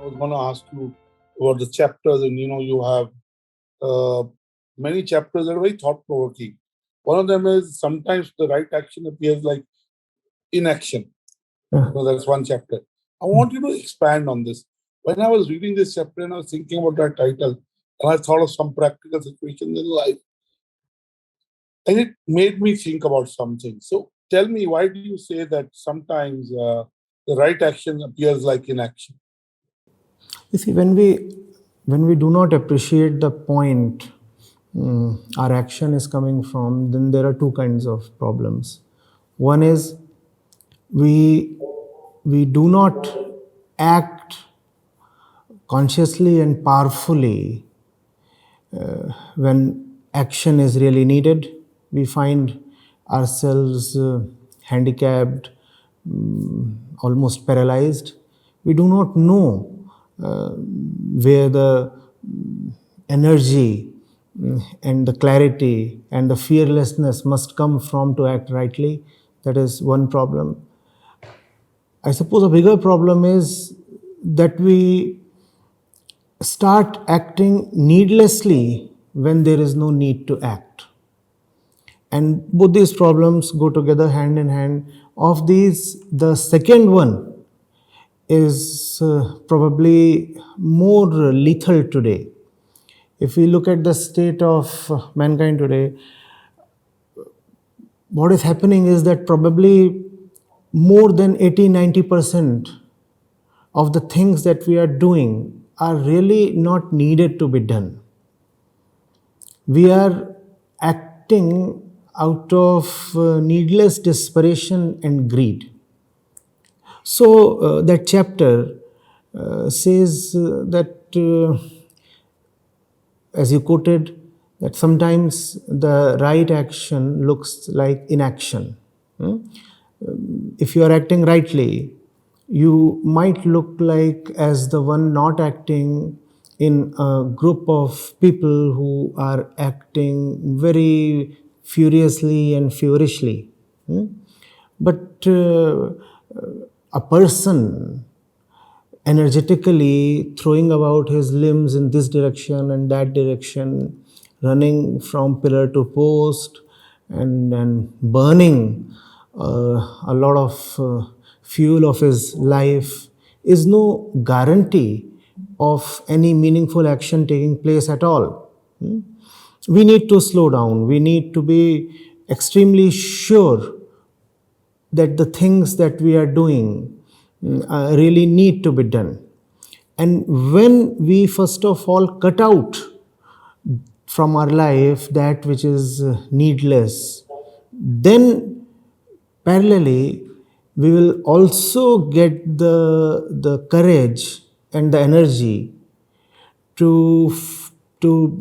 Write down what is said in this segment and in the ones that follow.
I was going to ask you about the chapters, and you have uh, many chapters that are very thought provoking. One of them is sometimes the right action appears like inaction. That's one chapter. I want you to expand on this. When I was reading this chapter and I was thinking about that title, and I thought of some practical situations in life, and it made me think about something. So tell me, why do you say that sometimes the right action appears like inaction? You see, when we do not appreciate the point our action is coming from, then there are two kinds of problems. One is we we do not act consciously and powerfully when action is really needed. We find ourselves handicapped, almost paralyzed. We do not know where the energy and the clarity and the fearlessness must come from to act rightly. That is one problem. I suppose a bigger problem is that we start acting needlessly when there is no need to act. And both these problems go together hand in hand. Of these, the second one is probably more lethal today. If we look at the state of mankind today, what is happening is that probably more than 80-90% of the things that we are doing are really not needed to be done. We are acting out of needless desperation and greed. So, that chapter says that, as you quoted, that sometimes the right action looks like inaction. If you are acting rightly, you might look like as the one not acting in a group of people who are acting very furiously and feverishly. But a person energetically throwing about his limbs in this direction and that direction, running from pillar to post, and burning a lot of fuel of his life is no guarantee of any meaningful action taking place at all. We need to slow down. We need to be extremely sure that the things that we are doing really need to be done. And when we first of all cut out from our life that which is needless, then parallelly we will also get the courage and the energy to to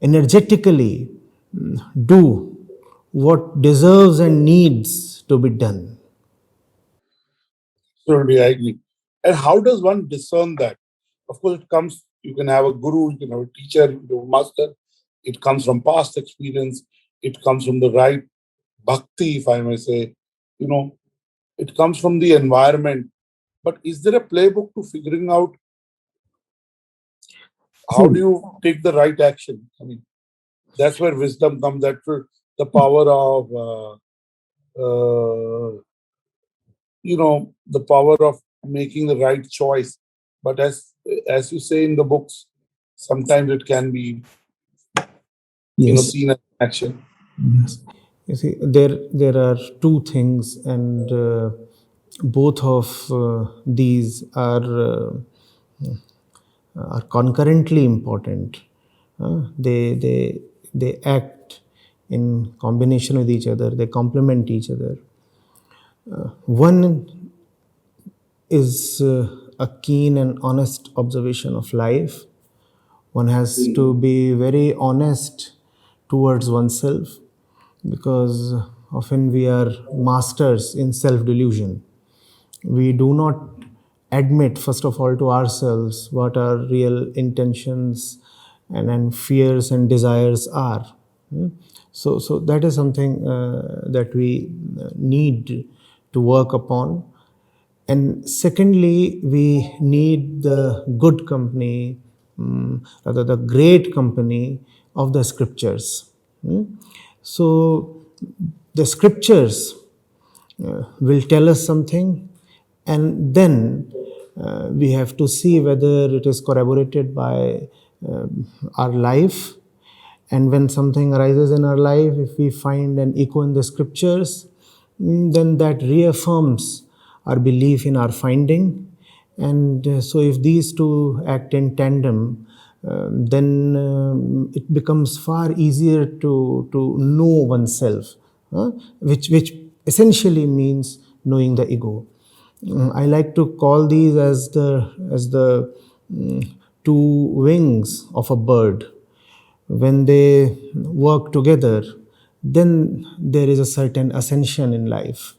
energetically do what deserves and needs to be done. Absolutely, I agree. And how does one discern that? Of course, it comes, you can have a guru, you can have a teacher, you can have a master. It comes from past experience. It comes from the right bhakti, if I may say. You know, it comes from the environment. But is there a playbook to figuring out how do See, you take the right action? I mean, that's where wisdom comes. That's where the power of, the power of making the right choice. But as you say in the books, sometimes it can be yes. seen as action. Yes. You see, there are two things, and both of these are concurrently important. They act in combination with each other. They complement each other. One is a keen and honest observation of life. One has to be very honest towards oneself, because often we are masters in self delusion. We do not admit, first of all, to ourselves what our real intentions and fears and desires are. So that is something that we need to work upon. And secondly, we need the good company, rather the great company of the scriptures. So the scriptures will tell us something, and then we have to see whether it is corroborated by our life. And when something arises in our life, if we find an echo in the scriptures, then that reaffirms our belief in our finding. And so, if these two act in tandem, then it becomes far easier to know oneself, which essentially means knowing the ego. I like to call these as the two wings of a bird. When they work together, then there is a certain ascension in life.